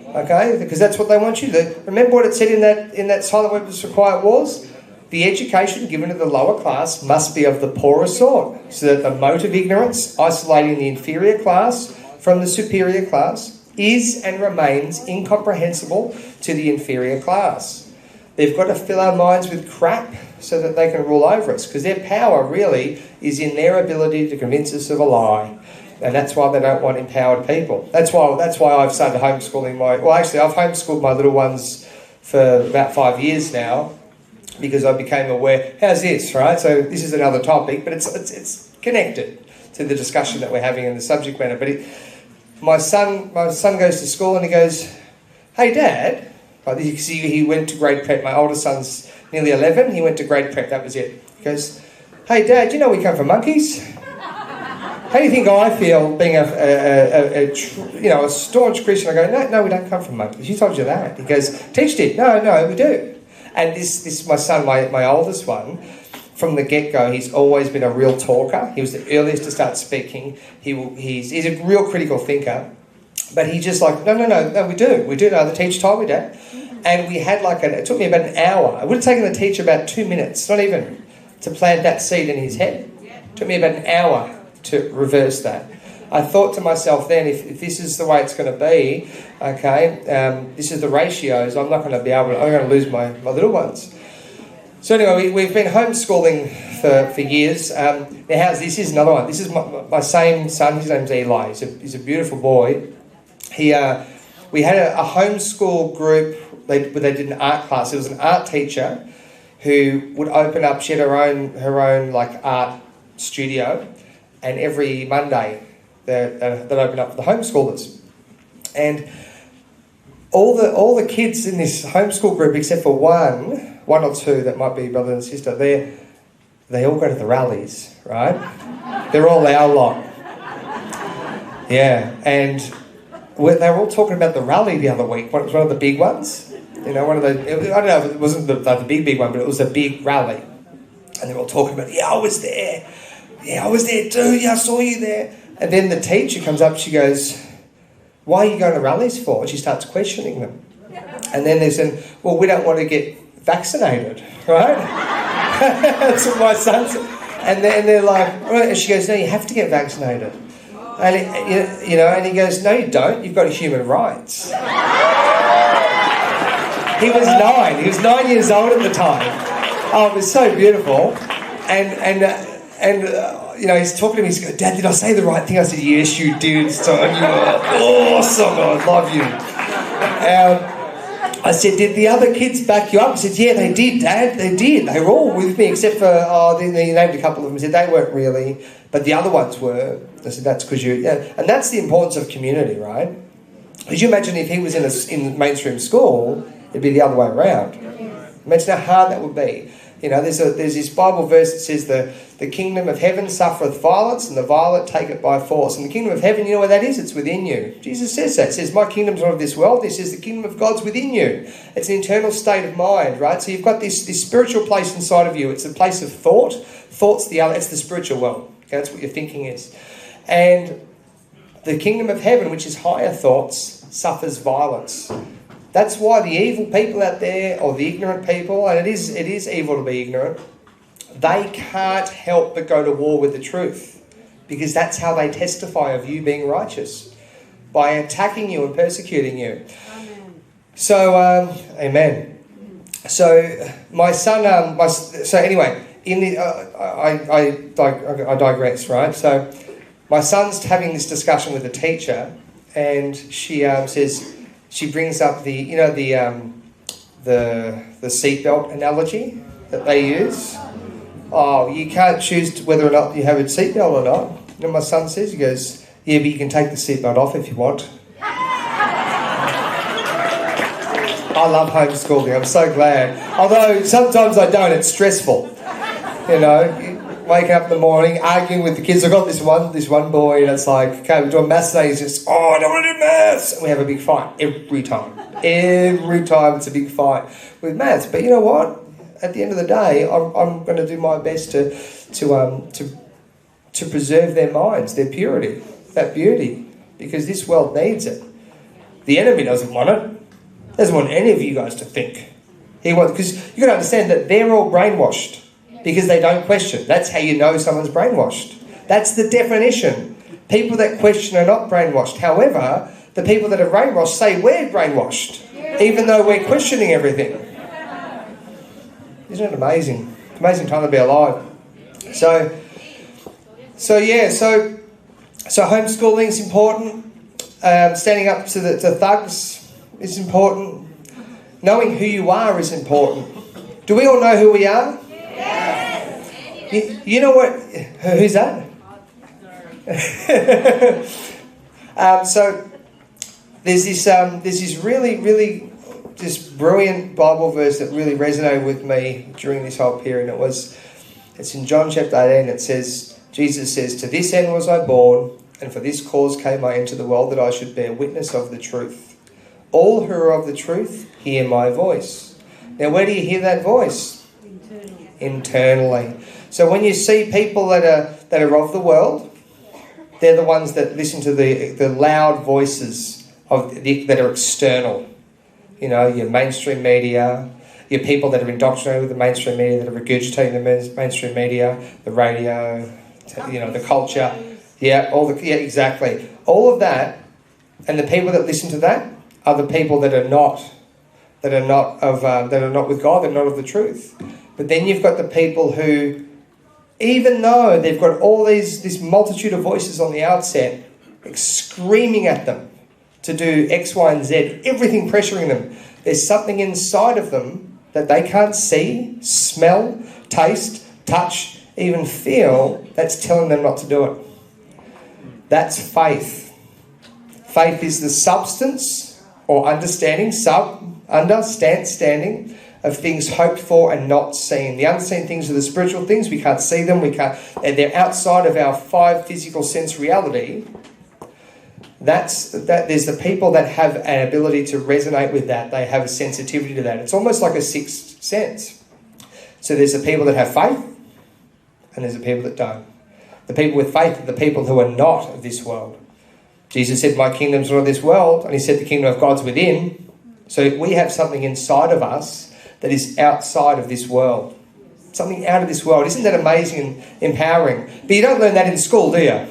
Okay, because that's what they want you to. Remember what it said in that silent weapons for quiet wars? The education given to the lower class must be of the poorer sort, so that the mote of ignorance, isolating the inferior class from the superior class, is and remains incomprehensible to the inferior class. They've got to fill our minds with crap so that they can rule over us, because their power really is in their ability to convince us of a lie. And that's why they don't want empowered people. That's why I've started homeschooling I've homeschooled my little ones for about 5 years now, because I became aware. How's this, right? So this is another topic, but it's connected to the discussion that we're having in the subject matter. But my son goes to school and he goes, "Hey, Dad," because he went to grade prep. My oldest son's nearly 11. He went to grade prep. That was it. He goes, "Hey, Dad, you know we come from monkeys? How do you think I feel being a staunch Christian?" I go, "No, we don't come from monkeys. Who told you that?" He goes, "Teach did." No, we do. And this my son, my oldest one, from the get-go, he's always been a real talker. He was the earliest to start speaking. He's a real critical thinker. But he's just like, no, we do. No, the teacher told me that. And we had it took me about an hour. It would have taken the teacher about 2 minutes, not even, to plant that seed in his head. It took me about an hour to reverse that. I thought to myself then, if this is the way it's going to be, okay, this is the ratios, I'm not going to be I'm going to lose my little ones. So anyway, we've been homeschooling for years. Now, this is another one. This is my same son. His name's Eli. He's a beautiful boy. We had a homeschool group. They did an art class. It was an art teacher who would open up. She had her own art studio, and every Monday they'd open up for the homeschoolers. And all the kids in this homeschool group, except for one or two that might be brother and sister, they all go to the rallies, right? They're all our lot. Yeah, and they were all talking about the rally the other week. It was one of the big ones. I don't know if it wasn't the big one, but it was a big rally. And they were all talking about, "Yeah, I was there. Yeah, I was there too. Yeah, I saw you there." And then the teacher comes up, she goes, "Why are you going to rallies for?" And she starts questioning them. And then they said, "Well, we don't want to get vaccinated," right? That's what my son said. And then they're like, and she goes, "No, you have to get vaccinated." And and he goes, "No, you don't. You've got human rights." He was 9. He was 9 years old at the time. Oh, it was so beautiful. And he's talking to me. He's going, "Dad, did I say the right thing?" I said, "Yes, you did, son. You are awesome. I love you." I said, "Did the other kids back you up?" He said, "Yeah, they did, Dad. They did. They were all with me, except for, he named a couple of them." He said, "They weren't really, but the other ones were." I said, "That's because you..." Yeah. And that's the importance of community, right? Could you imagine if he was in mainstream school, it'd be the other way around. Imagine how hard that would be. There's this Bible verse that says the kingdom of heaven suffereth violence, and the violent take it by force. And the kingdom of heaven, you know where that is? It's within you. Jesus says that. It says, "My kingdom's not of this world." He says the kingdom of God's within you. It's an internal state of mind, right? So you've got this spiritual place inside of you. It's a place of thought. Thought's it's the spiritual world. Okay, that's what your thinking is. And the kingdom of heaven, which is higher thoughts, suffers violence. That's why the evil people out there, or the ignorant people, and it is evil to be ignorant, they can't help but go to war with the truth, because that's how they testify of you being righteous, by attacking you and persecuting you. Amen. So, amen. So my son, anyway, I digress, right? So my son's having this discussion with the teacher, and she says. She brings up the seatbelt analogy that they use. Oh, you can't choose whether or not you have a seatbelt or not. My son says, he goes, "Yeah, but you can take the seatbelt off if you want." I love homeschooling. I'm so glad. Although sometimes I don't. It's stressful. waking up in the morning, arguing with the kids. I've got this one boy, and it's like, okay, we're doing maths today. He's just, oh, I don't want to do maths. And we have a big fight every time. Every time it's a big fight with maths. But you know what? At the end of the day, I'm going to do my best to preserve their minds, their purity, that beauty, because this world needs it. The enemy doesn't want it. Doesn't want any of you guys to think. Because you got to understand that they're all brainwashed because they don't question. That's how you know someone's brainwashed. That's the definition. People that question are not brainwashed. However, the people that are brainwashed say we're brainwashed, even though we're questioning everything. Isn't it amazing? Amazing time to be alive. So homeschooling is important. Standing up to thugs is important. Knowing who you are is important. Do we all know who we are? Yes. You know what? Who's that? So there's this really just brilliant Bible verse that really resonated with me during this whole period. It's in John chapter 18. It says, Jesus says, "To this end was I born, and for this cause came I into the world, that I should bear witness of the truth. All who are of the truth hear my voice." Now, where do you hear that voice? Internally. So when you see people that are of the world, they're the ones that listen to the loud voices that are external. You know, your mainstream media, your people that are indoctrinated with the mainstream media, that are regurgitating the mainstream media, the radio, the culture. Yeah, exactly. All of that, and the people that listen to that are the people that are not with God. They're not of the truth. But then you've got the people who, even though they've got all this multitude of voices on the outset, screaming at them to do X, Y, and Z, everything pressuring them, there's something inside of them that they can't see, smell, taste, touch, even feel, that's telling them not to do it. That's faith. Faith is the substance or understanding of things hoped for and not seen. The unseen things are the spiritual things. We can't see them. They're outside of our 5 physical sense reality. There's the people that have an ability to resonate with that. They have a sensitivity to that. It's almost like a sixth sense. So there's the people that have faith, and there's the people that don't. The people with faith are the people who are not of this world. Jesus said, "My kingdom's not of this world," and he said the kingdom of God's within. So we have something inside of us that is outside of this world. Something out of this world. Isn't that amazing and empowering? But you don't learn that in school, do you? No.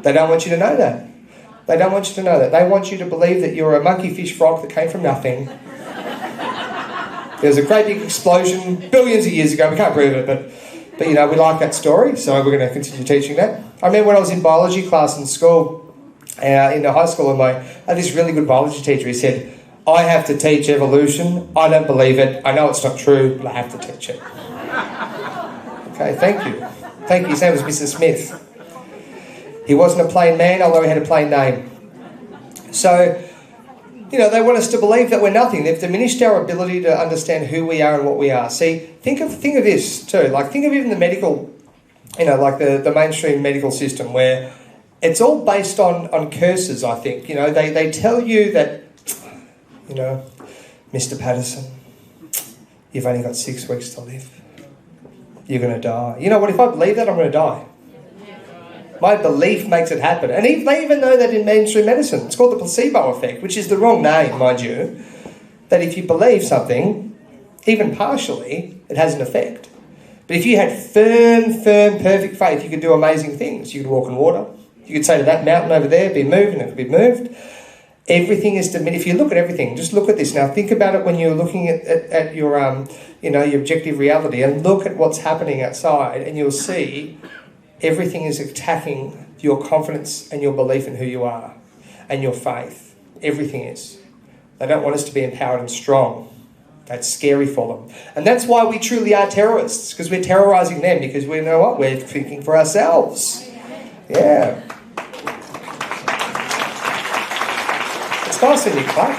They don't want you to know that. They don't want you to know that. They want you to believe that you're a monkey fish frog that came from nothing. There was a great big explosion billions of years ago. We can't prove it, but we like that story, so we're going to continue teaching that. I remember when I was in biology class in school, in the high school, and I had this really good biology teacher. He said, "I have to teach evolution. I don't believe it. I know it's not true, but I have to teach it." Okay, thank you. Thank you. His name was Mr. Smith. He wasn't a plain man, although he had a plain name. So, they want us to believe that we're nothing. They've diminished our ability to understand who we are and what we are. See, think of this too. Like, think of even the medical, like the mainstream medical system, where it's all based on curses, I think. They tell you that, "Mr. Patterson, you've only got 6 weeks to live. You're going to die." You know what? If I believe that, I'm going to die. My belief makes it happen. And they even know that in mainstream medicine. It's called the placebo effect, which is the wrong name, mind you. That if you believe something, even partially, it has an effect. But if you had firm, perfect faith, you could do amazing things. You could walk on water. You could say to that mountain over there, be moved, and it could be moved. Everything is diminished. If you look at everything, just look at this. Now think about it when you're looking at your, your objective reality, and look at what's happening outside, and you'll see everything is attacking your confidence and your belief in who you are and your faith. Everything is. They don't want us to be empowered and strong. That's scary for them. And that's why we truly are terrorists, because we're terrorising them, because we know what? We're thinking for ourselves. Yeah. It's nice when you clap.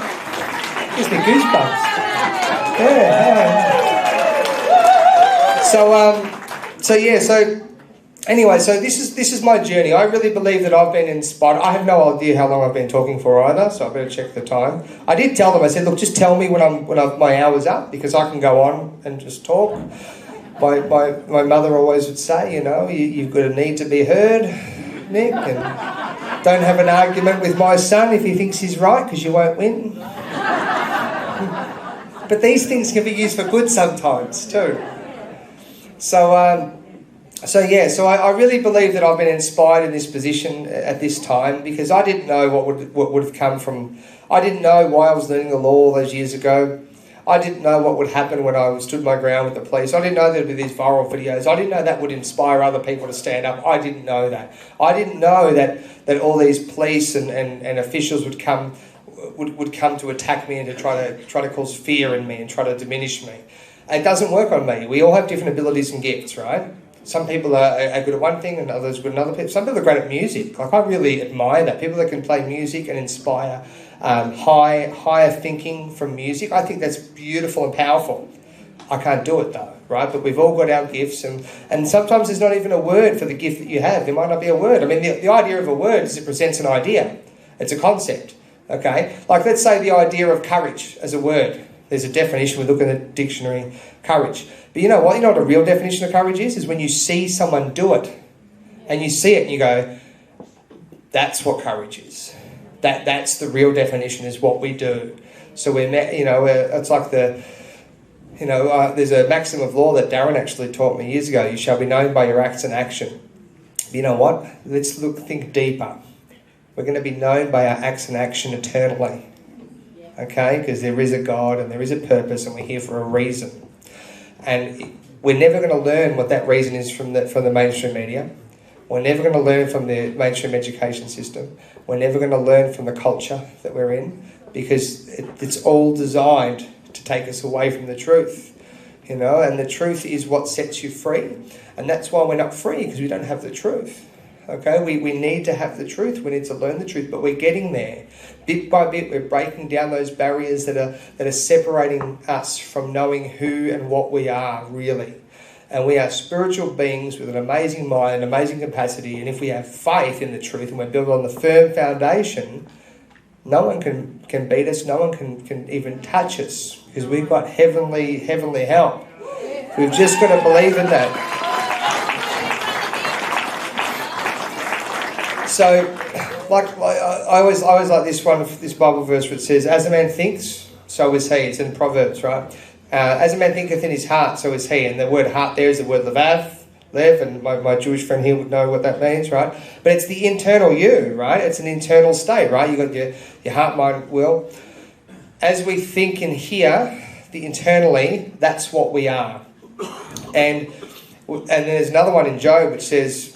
Gives me goosebumps. Yeah. Anyway, so this is my journey. I really believe that I've been inspired. I have no idea how long I've been talking for either, so I better check the time. I did tell them. I said, look, just tell me when my hour's up, because I can go on and just talk. My mother always would say, you've got a need to be heard, Nick, and don't have an argument with my son if he thinks he's right, because you won't win. But these things can be used for good sometimes too. So I really believe that I've been inspired in this position at this time, because I didn't know what would have come from. I didn't know why I was learning the law all those years ago. I didn't know what would happen when I stood my ground with the police. I didn't know there'd be these viral videos. I didn't know that would inspire other people to stand up. I didn't know that. I didn't know that all these police and officials would come to attack me and to try to cause fear in me and try to diminish me. It doesn't work on me. We all have different abilities and gifts, right? Some people are good at one thing and others are good at another. Some people are great at music. Like, I really admire that. People that can play music and inspire higher thinking from music. I think that's beautiful and powerful. I can't do it though, right? But we've all got our gifts, and sometimes there's not even a word for the gift that you have. There might not be a word. I mean, the idea of a word is it presents an idea. It's a concept, okay? Like, let's say the idea of courage as a word. There's a definition. We look in the dictionary, courage. But you know what? You know what a real definition of courage is? Is when you see someone do it, and you see it and you go, that's what courage is. That's the real definition, is what we do. So it's like there's a maxim of law that Darren actually taught me years ago. You shall be known by your acts and action. But you know what? Let's think deeper. We're going to be known by our acts and action eternally. Okay? Because there is a God and there is a purpose, and we're here for a reason. And we're never going to learn what that reason is from the mainstream media. We're never going to learn from the mainstream education system. We're never going to learn from the culture that we're in, because it's all designed to take us away from the truth, and the truth is what sets you free. And that's why we're not free, because we don't have the truth. Okay, we need to have the truth. We need to learn the truth, but we're getting there. Bit by bit, we're breaking down those barriers that are separating us from knowing who and what we are really. And we are spiritual beings with an amazing mind, an amazing capacity. And if we have faith in the truth and we're built on the firm foundation, no one can beat us. No one can even touch us, because we've got heavenly help. We've just got to believe in that. So, I always like this Bible verse where it says, "As a man thinks, so is he." It's in Proverbs, right? As a man thinketh in his heart, so is he. And the word heart there is the word lev, and my Jewish friend here would know what that means, right? But it's the internal you, right? It's an internal state, right? You've got your heart, mind, will. As we think in here, internally, that's what we are. And there's another one in Job which says,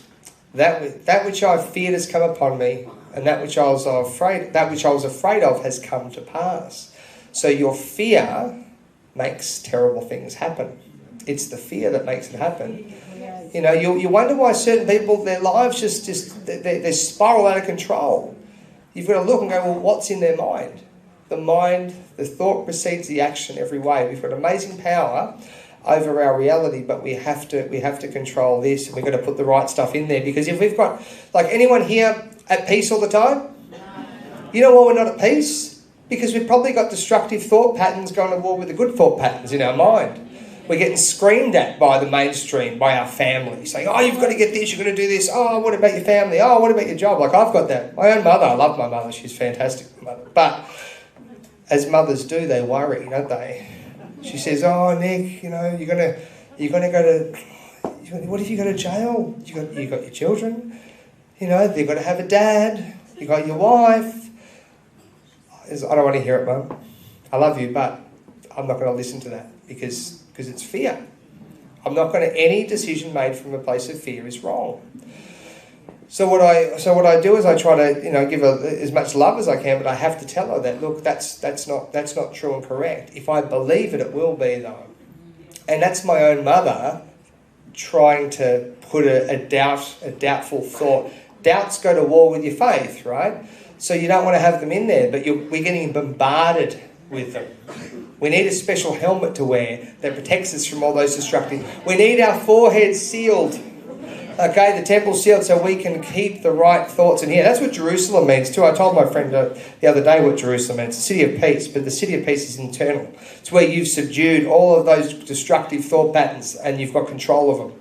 that which I feared has come upon me, and that which I was afraid of has come to pass. So your fear makes terrible things happen. It's the fear that makes it happen. You wonder why certain people, their lives they spiral out of control. You've got to look and go, well, what's in their mind? The thought precedes the action every way. We've got amazing power over our reality, but we have to control this, and we've got to put the right stuff in there. Because if we've got, like, anyone here at peace all the time? You know why we're not at peace? Because we've probably got destructive thought patterns going to war with the good thought patterns in our mind. We're getting screamed at by the mainstream, by our family, saying, oh, you've got to get this, you've got to do this. Oh, what about your family? Oh, what about your job? Like, I've got that. My own mother, I love my mother. She's fantastic, mother. But as mothers do, they worry, don't they? She says, oh, Nick, you're going to go to, what if you go to jail? You got your children. They've got to have a dad. You got your wife. I don't want to hear it, Mum. I love you, but I'm not going to listen to that because it's fear. Any decision made from a place of fear is wrong. So what I do is I try to give as much love as I can, but I have to tell her that, look, that's not true and correct. If I believe it, it will be though. And that's my own mother trying to put a doubtful thought. Doubts go to war with your faith, right? So you don't want to have them in there, but we're getting bombarded with them. We need a special helmet to wear that protects us from all those destructive. We need our foreheads sealed. Okay, the temple sealed so we can keep the right thoughts in here. That's what Jerusalem means too. I told my friend the other day what Jerusalem means. It's a city of peace, but the city of peace is internal. It's where you've subdued all of those destructive thought patterns and you've got control of them.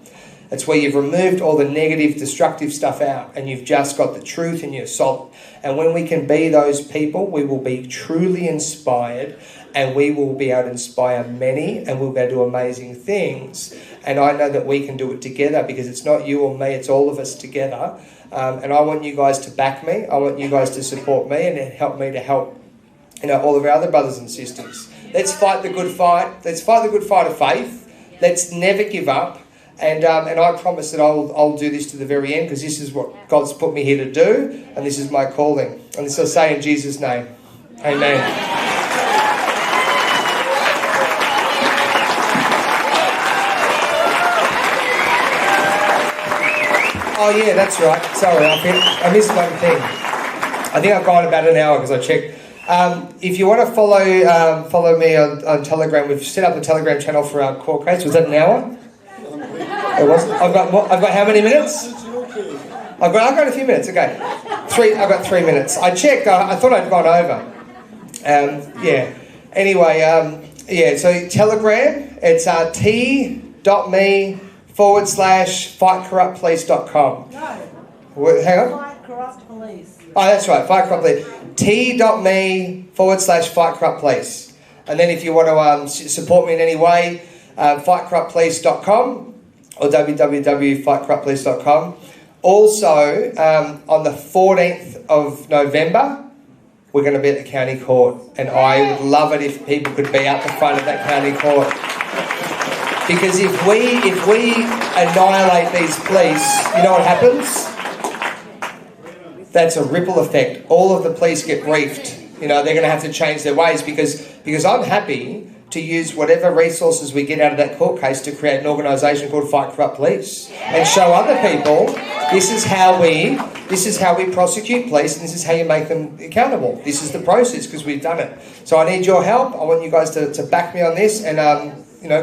It's where you've removed all the negative, destructive stuff out and you've just got the truth in your soul. And when we can be those people, we will be truly inspired and we will be able to inspire many and we'll be able to do amazing things. And I know that we can do it together because it's not you or me, it's all of us together. And I want you guys to back me. I want you guys to support me and help me to help all of our other brothers and sisters. Let's fight the good fight. Let's fight the good fight of faith. Let's never give up. And I promise that I'll do this to the very end because this is what God's put me here to do and this is my calling. And this I'll say in Jesus' name. Amen. Oh yeah, that's right. Sorry, I missed one thing. I think I've gone about an hour because I checked. If you want to follow me on Telegram, we've set up a Telegram channel for our court case. Was that an hour? It wasn't. I've got how many minutes? I've got a few minutes. Okay, I've got 3 minutes. I checked. I thought I'd gone over. Yeah. Anyway, So Telegram. It's t.me/fightcorruptpolice.com. No. Hang on. Fight Corrupt Police. Oh, that's right. Fight Corrupt Police. t.me/fightcorruptpolice. And then if you want to support me in any way, fightcorruptpolice.com or www.fightcorruptpolice.com. Also, on the 14th of November, we're going to be at the county court. And I would love it if people could be out the front of that county court. Because if we annihilate these police, you know what happens? That's a ripple effect. All of the police get briefed. They're going to have to change their ways because I'm happy to use whatever resources we get out of that court case to create an organisation called Fight Corrupt Police and show other people this is how we prosecute police and this is how you make them accountable. This is the process because we've done it. So I need your help. I want you guys to back me on this and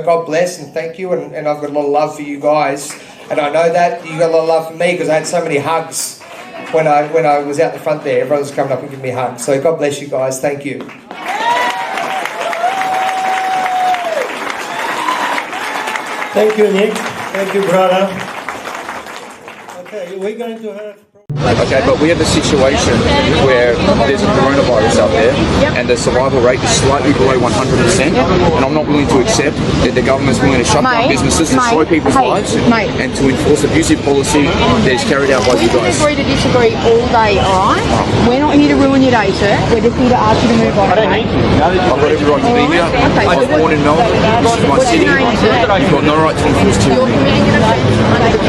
God bless and thank you and I've got a lot of love for you guys and I know that you got a lot of love for me because I had so many hugs when I was out the front there. Everyone was coming up and giving me hugs. So God bless you guys. Thank you. Thank you, Nick. Thank you, brother. Okay, we're going to have... Okay, but we have a situation where there's a coronavirus out there and the survival rate is slightly below 100%, and I'm not willing to accept that the government's willing to shut down businesses, destroy people's lives, and to enforce abusive policy that is carried out by you guys. We can agree to disagree all day, alright? We're not here to ruin your day, sir. We're just here to ask you to move on. I've got every right to be here. I was born in Melbourne. This is my city. You've got no right to enforce You're tyranny. committing an offence under the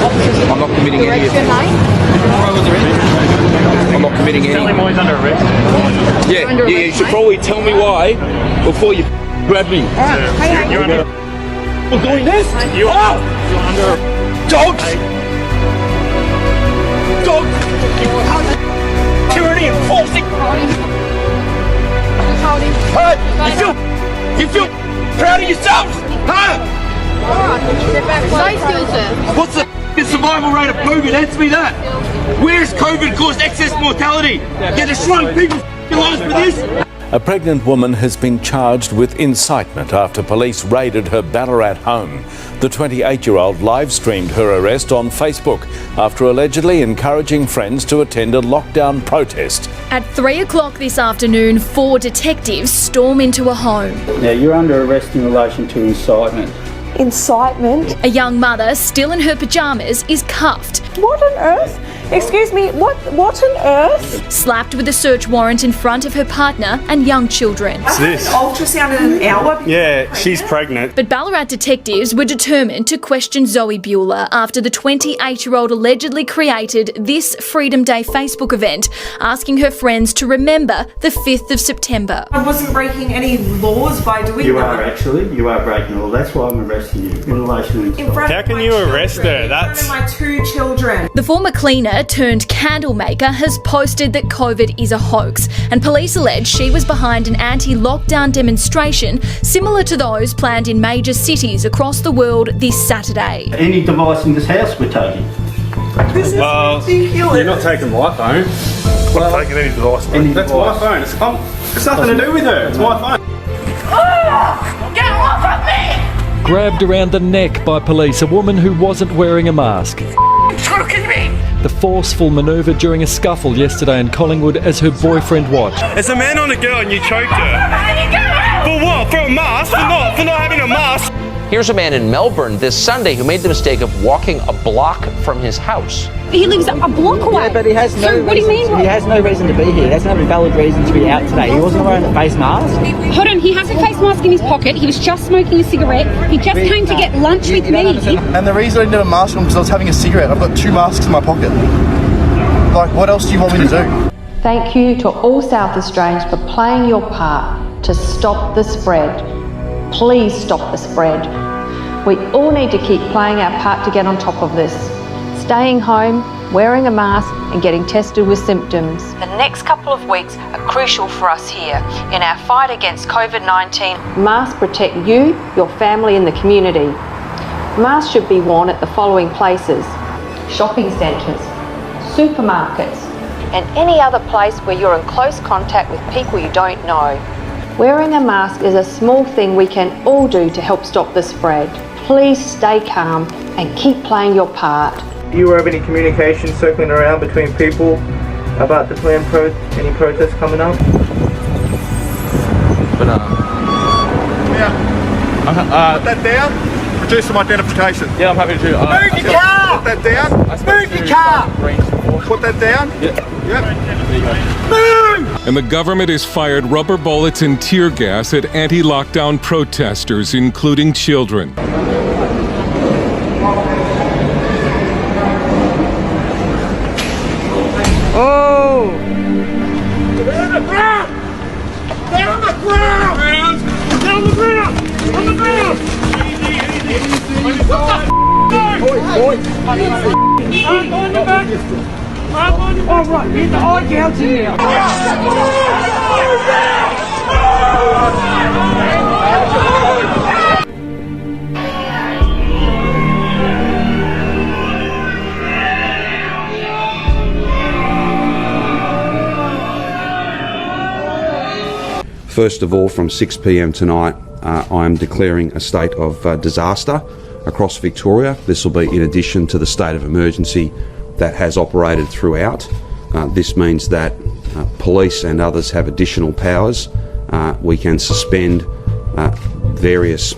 officers. I'm not committing any Correct your offence. name? I'm not committing any. Yeah, you should probably tell me why before you grab me. Alright, hey, You're doing this? You're under Dogs! Dogs! Tyranny enforcing! hold him. Hey, you feel proud of yourselves? Huh? Alright, step back. Stay still, sir. What's the survival rate of COVID? Answer me that. Where's COVID caused excess mortality? They're destroying people's lives for this? A pregnant woman has been charged with incitement after police raided her Ballarat home. The 28-year-old live-streamed her arrest on Facebook after allegedly encouraging friends to attend a lockdown protest. At 3 o'clock this afternoon, 4 detectives storm into a home. Now, you're under arrest in relation to incitement. Incitement? A young mother, still in her pyjamas, is cuffed. What on earth? Excuse me, what on earth? Slapped with a search warrant in front of her partner and young children. What's this? Ultrasound in an hour? Yeah, she's pregnant. But Ballarat detectives were determined to question Zoe Bueller after the 28-year-old allegedly created this Freedom Day Facebook event, asking her friends to remember the 5th of September. I wasn't breaking any laws by doing You that. you are breaking law. That's why I'm arresting you in relation to How can you arrest her? In front of my 2 children. The former cleaner blogger turned candle maker has posted that COVID is a hoax, and police allege she was behind an anti-lockdown demonstration similar to those planned in major cities across the world this Saturday. Any device in this house we're taking. This is ridiculous. You're not taking my phone. I'm not taking any device. That's my phone. It's nothing to do with her. It's my phone. Get off of me! Grabbed around the neck by police, a woman who wasn't wearing a mask. Choking me! The forceful manoeuvre during a scuffle yesterday in Collingwood as her boyfriend watched. There's a man on a girl and you choked her. For what? For a mask? For not having a mask? Here's a man in Melbourne this Sunday who made the mistake of walking a block from his house. He lives a block away. Yeah, but he has no what do you mean? He has no reason to be here. He doesn't have a valid reason to be out today. He wasn't wearing a face mask. Hold on, he has a face mask in his pocket. He was just smoking a cigarette. He just came to get lunch with me. And the reason I didn't have a mask on was because I was having a cigarette. I've got 2 masks in my pocket. Like, what else do you want me to do? Thank you to all South Australians for playing your part to stop the spread. Please stop the spread. We all need to keep playing our part to get on top of this. Staying home, wearing a mask and getting tested with symptoms. The next couple of weeks are crucial for us here in our fight against COVID-19. Masks protect you, your family and the community. Masks should be worn at the following places: shopping centres, supermarkets and any other place where you're in close contact with people you don't know. Wearing a mask is a small thing we can all do to help stop the spread. Please stay calm and keep playing your part. Do you have any communication circling around between people about the planned any protests coming up? But, Put that down. Produce some identification. yeah, I'm happy to. Move your car! Put that down. Move your car! Put that down. And the government has fired rubber bullets and tear gas at anti-lockdown protesters, including children. Oh! Down the ground! Down the ground! Down the ground! On the ground! I'm on your back! I'm on your back! All right, get the eye gouge in here! First of all, from 6 p.m. tonight, I am declaring a state of disaster across Victoria. This will be in addition to the state of emergency that has operated throughout. This means that police and others have additional powers. We can suspend various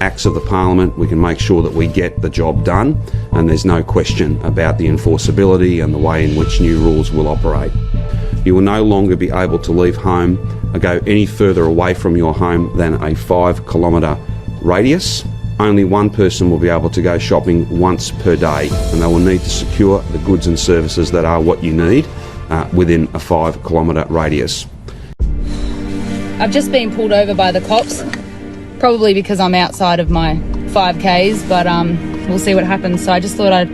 acts of the Parliament. We can make sure that we get the job done, and there's no question about the enforceability and the way in which new rules will operate. You will no longer be able to leave home or go any further away from your home than a 5-kilometre radius. Only one person will be able to go shopping once per day, and they will need to secure the goods and services that are what you need within a 5-kilometre radius. I've just been pulled over by the cops, probably because I'm outside of my 5Ks, but we'll see what happens. So I just thought I'd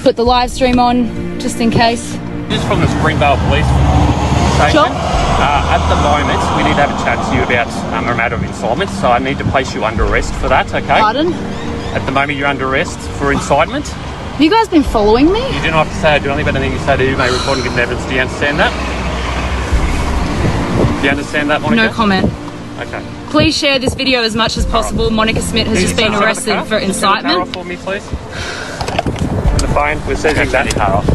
put the live stream on just in case. Just from the Springvale Police Station. At the moment, we need to have a chat to you about a matter of incitement, so I need to place you under arrest for that, okay? Pardon? At the moment, you're under arrest for incitement. Have you guys been following me? You do not have to say I do anything, but anything you say to you may record and give evidence. Do you understand that? Do you understand that, Monica? No comment. Okay. Please share this video as much as possible. Monica Smith has just been arrested for incitement. Can you turn the car off for me, please? The phone, we're seizing that car off.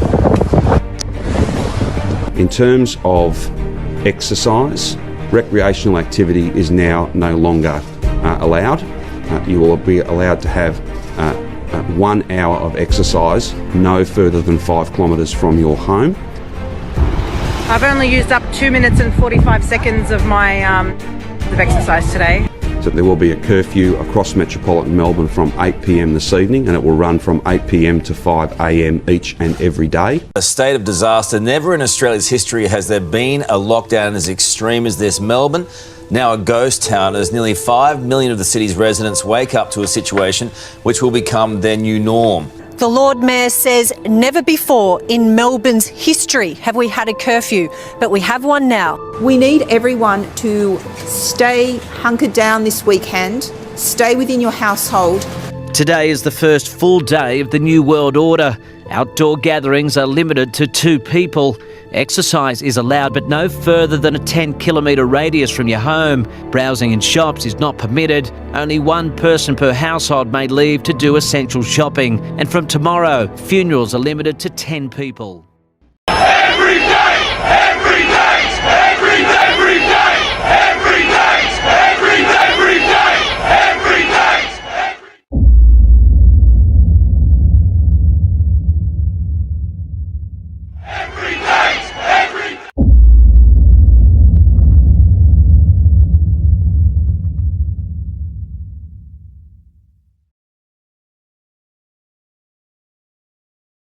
In terms of exercise, recreational activity is now no longer allowed. You will be allowed to have 1 hour of exercise no further than 5 kilometres from your home. I've only used up 2 minutes and 45 seconds of my of exercise today. So there will be a curfew across metropolitan Melbourne from 8 p.m. this evening, and it will run from 8 p.m. to 5 a.m. each and every day. A state of disaster. Never in Australia's history has there been a lockdown as extreme as this. Melbourne, now a ghost town, as nearly 5 million of the city's residents wake up to a situation which will become their new norm. The Lord Mayor says never before in Melbourne's history have we had a curfew, but we have one now. We need everyone to stay hunkered down this weekend, stay within your household. Today is the first full day of the New World Order. Outdoor gatherings are limited to 2 people. Exercise is allowed, but no further than a 10-kilometre radius from your home. Browsing in shops is not permitted. Only 1 person per household may leave to do essential shopping. And from tomorrow, funerals are limited to 10 people.